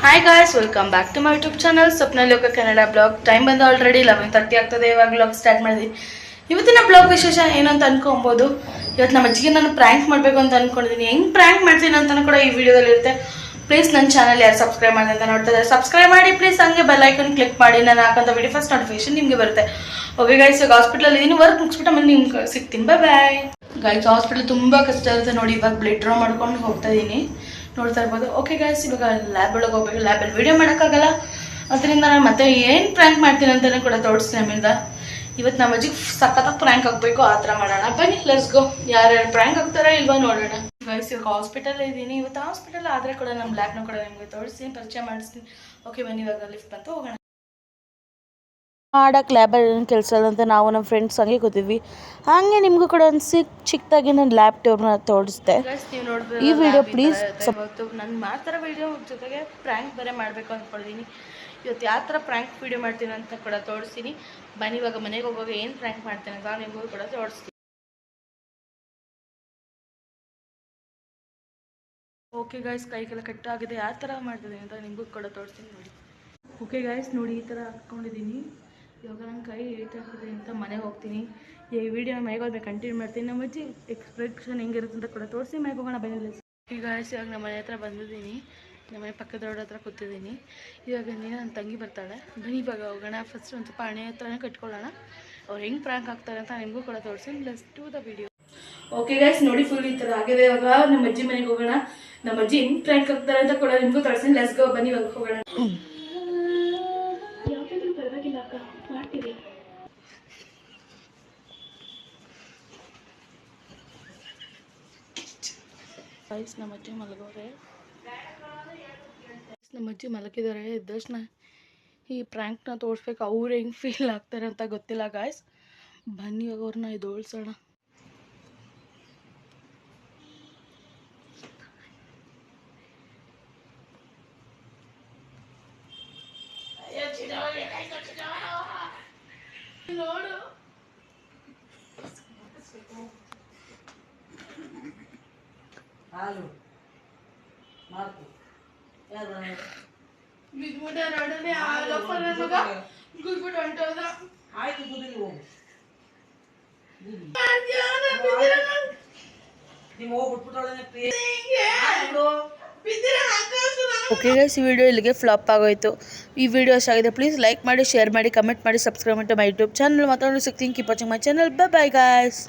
Hi guys, welcome back to my YouTube channel Swapna Loka Kannada blog. Time ಬಂದು already 11:30 ಆಗ್ತದೆ. ಇವಾಗ blog start ಮಾಡಿದ್ವಿ. ಇವತ್ತಿನ ಬ್ಲಾಗ್ ವಿಶೇಷ ಏನು ಅಂತ ಅನ್ಕೊಬೋದು. ಇವತ್ತು ನಮ್ಮ ಅಜ್ಜಿಗೆ ನಾನು ಪ್ರ್ಯಾಂಕ್ ಮಾಡಬೇಕು ಅಂತ ಅನ್ಕೊಂಡಿದ್ದೀನಿ. ಹೆಂಗೆ ಪ್ರ್ಯಾಂಕ್ ಮಾಡ್ತೀನಿ ಅಂತಲೂ ಕೂಡ ಈ ವಿಡಿಯೋದಲ್ಲಿ ಇರುತ್ತೆ. ಪ್ಲೀಸ್ ನನ್ನ ಚಾನಲ್ ಯಾರು ಸಬ್ಸ್ಕ್ರೈಬ್ ಮಾಡಿ ಅಂತ ನೋಡ್ತಾ ಇದ್ದಾರೆ, ಸಬ್ಸ್ಕ್ರೈಬ್ ಮಾಡಿ ಪ್ಲೀಸ್. ಹಂಗೆ ಬೆಲ್ ಐಕನ್ ಕ್ಲಿಕ್ ಮಾಡಿ, ನಾನು ಹಾಕೋಂಥ ವಿಡಿಯೋ ಫಸ್ಟ್ ನೋಟಿಫಿಕೇಶನ್ ನಿಮಗೆ ಬರುತ್ತೆ. ಓಕೆ ಗೈಸ್, ಇವಾಗ ಹಾಸ್ಪಿಟಲ್ ಇದ್ದೀನಿ. ವರ್ಕ್ ಮುಗಿಸ್ಬಿಟ್ಟು ಆಮೇಲೆ ನಿಮ್ಗೆ ಸಿಗ್ತೀನಿ. Bye guys. ಹಾಸ್ಪಿಟಲ್ ತುಂಬ ಕಷ್ಟ ಇರುತ್ತೆ ನೋಡಿ. ಇವಾಗ ಬ್ಲಡ್ ಡ್ರಾ ಮಾಡ್ಕೊಂಡು ಹೋಗ್ತಾ ಇದ್ದೀನಿ, ನೋಡ್ತಾ ಇರ್ಬೋದು. ಓಕೆ ಗೈಸ್, ಇವಾಗ ಲ್ಯಾಬ್ ಒಳಗೆ ಹೋಗ್ಬೇಕು. ಲ್ಯಾಬಲ್ಲಿ ವೀಡಿಯೋ ಮಾಡೋಕ್ಕಾಗಲ್ಲ, ಅದರಿಂದ ನಾನು ಮತ್ತೆ ಏನು ಪ್ರ್ಯಾಂಕ್ ಮಾಡ್ತೀನಿ ಅಂತಲೇ ಕೂಡ ತೋರಿಸ್ತೀನಿ ನಮ್ಮಿಂದ. ಇವತ್ತು ನಮ್ಮ ಅಜ್ಜಿಗೆ ಸಖತ್ತಾಗಿ ಪ್ರ್ಯಾಂಕ್ ಆಗಬೇಕು, ಆ ಥರ ಮಾಡೋಣ. ಬನ್ನಿ ಲೆಟ್ಸ್ ಗೋ. ಯಾರ್ಯಾರು ಪ್ರ್ಯಾಂಕ್ ಆಗ್ತಾರಾ ಇಲ್ವಾ ನೋಡೋಣ. ಗೈಸ್, ಇವಾಗ ಹಾಸ್ಪಿಟಲ್ ಇದ್ದೀನಿ. ಇವತ್ತು ಹಾಸ್ಪಿಟಲ್ ಆದರೆ ಕೂಡ ನಮ್ಮ ಲ್ಯಾಬ್ನ ಕೂಡ ನಿಮಗೆ ತೋರಿಸ್ತೀನಿ, ಪರಿಚಯ ಮಾಡಿಸ್ತೀನಿ. ಓಕೆ ಬನ್ನಿ, ಇವಾಗ ಲಿಫ್ಟ್ ಬಂತು, ಹೋಗೋಣ. ಮಾಡೋಕ್ಕೆ ಲ್ಯಾಬಲ್ಲಿ ಏನು ಕೆಲಸ ಇಲ್ಲ ಅಂತ ನಾವು ನಮ್ಮ ಫ್ರೆಂಡ್ಸ್ ಹಂಗೆ ಕೂತಿದ್ವಿ. ಹಾಗೆ ನಿಮಗೂ ಕೂಡ ಒಂದು ಚಿಕ್ಕದಾಗಿ ನಾನು ಲ್ಯಾಬ್ ಟೂರ್ನ ತೋರಿಸ್ದೆ. ಈ ವಿಡಿಯೋ ಪ್ಲೀಸ್ ಇವತ್ತು ನಾನು ಮಾಡ್ತಾರೋ ವಿಡಿಯೋ ಜೊತೆಗೆ ಪ್ರ್ಯಾಂಕ್ ಬೇರೆ ಮಾಡಬೇಕು ಅಂದ್ಕೊಂಡಿದ್ದೀನಿ. ಇವತ್ತು ಯಾವ ಥರ ಪ್ರ್ಯಾಂಕ್ ವಿಡಿಯೋ ಮಾಡ್ತೀನಿ ಅಂತ ಕೂಡ ತೋರಿಸ್ತೀನಿ. ಬನ್ನಿ, ಇವಾಗ ಮನೆಗೆ ಹೋಗುವಾಗ ಏನು ಪ್ರ್ಯಾಂಕ್ ಮಾಡ್ತೀನಿ ಅಂತ ನಿಮಗೂ ಕೂಡ ತೋರಿಸ್ತೀನಿ. ಓಕೆ ಗಾಯ್ಸ್, ಕೈಗೆಲ್ಲ ಕಟ್ಟಾಗಿದೆ. ಯಾವ ಥರ ಮಾಡ್ತಿದ್ದೀನಿ ಅಂತ ನಿಮಗೂ ಕೂಡ ತೋರಿಸ್ತೀನಿ ನೋಡಿ. ಓಕೆ ಗಾಯ್ಸ್, ನೋಡಿ ಈ ಥರ ಹಾಕ್ಕೊಂಡಿದ್ದೀನಿ. ಇವಾಗ ನನ್ನ ಕೈ ಏಟಾಗ್ತಿದೆ ಅಂತ ಮನೆಗೆ ಹೋಗ್ತೀನಿ. ಈ ವಿಡಿಯೋನ ಮನೆಗೆ ಹೋದ್ಮೇಲೆ ಕಂಟಿನ್ಯೂ ಮಾಡ್ತೀನಿ. ನಮ್ಮ ಅಜ್ಜಿ ಎಕ್ಸ್ಪ್ರೆಷನ್ ಹೆಂಗಿರುತ್ತೆ ಅಂತ ಕೂಡ ತೋರಿಸಿ ಮನೆಗೆ ಹೋಗೋಣ ಬನ್ನಿ. ಈಗ ಗಾಯ್ಸ್, ಇವಾಗ ನಮ್ಮ ಮನೆ ಹತ್ರ ಬಂದಿದ್ದೀನಿ. ನಮ್ಮ ಮನೆ ಪಕ್ಕದ ರೋಡ್ ಹತ್ರ ಕೂತಿದ್ದೀನಿ. ಇವಾಗ ನನ್ನ ತಂಗಿ ಬರ್ತಾಳೆ. ಬನ್ನಿ ಇವಾಗ ಹೋಗೋಣ. ಫಸ್ಟ್ ಒಂದು ಸ್ವಲ್ಪ ಹಣೆ ಹತ್ರನೇ ಕಟ್ಕೊಳ್ಳೋಣ. ಅವ್ರು ಹೆಂಗೆ ಪ್ರ್ಯಾಂಕ್ ಆಗ್ತಾರೆ ಅಂತ ನಿಮಗೂ ಕೂಡ ತೋರಿಸಿ. Let's do the video. Okay guys, ನೋಡಿ ಫುಲ್ ಈ ಥರ ಆಗಿದೆ. ಇವಾಗ ನಮ್ಮ ಅಜ್ಜಿ ಮನೆಗೆ ಹೋಗೋಣ. ನಮ್ಮ ಅಜ್ಜಿ ಹೆಂಗೆ ಪ್ರ್ಯಾಂಕ್ ಆಗ್ತಾರೆ ಅಂತ ಕೂಡ ನಿಮಗೂ ತೋರಿಸ್ತೀನಿ. Let's go. ಬನ್ನಿ ಇವಾಗ ಹೋಗೋಣ. ಯಾವುದಾದ್ರೂ ಪರವಾಗಿಲ್ಲ ಅಕ್ಕ, ಮಾಡ್ತೀವಿ. ಗೈಸ್, ನಮ್ಮ ಅಜ್ಜಿ ಮಲಗೋರೆ. ನಮ್ಮ ಅಜ್ಜಿ ಮಲಗಿದ್ದಾರೆ. ಎದ್ದಷ್ಟನ್ನ ಈ ಪ್ರ್ಯಾಂಕ್ನ ತೋರಿಸ್ಬೇಕು. ಅವ್ರು ಹೆಂಗೆ ಫೀಲ್ ಆಗ್ತಾರೆ ಅಂತ ಗೊತ್ತಿಲ್ಲ ಗಾಯ್ಸ್. ಬನ್ನಿ ಇವಾಗ ಅವ್ರನ್ನ ಎದ್ದೋಳ್ಸೋಣ. ನೋಡು, ಹಾಲು ಮಾರ್ಕು ಯಾರು ಬಿದ್ಬಿಟ್ಟ ನೋಡನೆ. ಹಾಲಪ್ಪ ನನಗ ಗುದ್ಬಿಟ್ಟು ಹೊಂಟೋದ. ಆಯ್ತು, ಕುದುರಿ ಹೋಗು. ನೀವು ಹೋಗ್ಬಿಟ್ಬಿಟ್ಟೊಳನೆ. ಓಕೆ ಗೈಸ್, ಈ ವಿಡಿಯೋ ಇಲ್ಲಿಗೆ ಫ್ಲಾಪ್ ಆಗೋಯ್ತು. ಈ ವಿಡಿಯೋ ಇಷ್ಟ ಆಗಿದೆ ಪ್ಲೀಸ್ ಲೈಕ್ ಮಾಡಿ, ಶೇರ್ ಮಾಡಿ, ಕಮೆಂಟ್ ಮಾಡಿ, ಸಬ್ಸ್ಕ್ರೈಬ್ ಮಾಡಿ ಮೈ ಯೂಟ್ಯೂಬ್ ಚಾನಲ್. ಮಾತಾಡೋದು ಸಿಗ್ತೀನಿ. Keep watching my channel. Bye bye guys.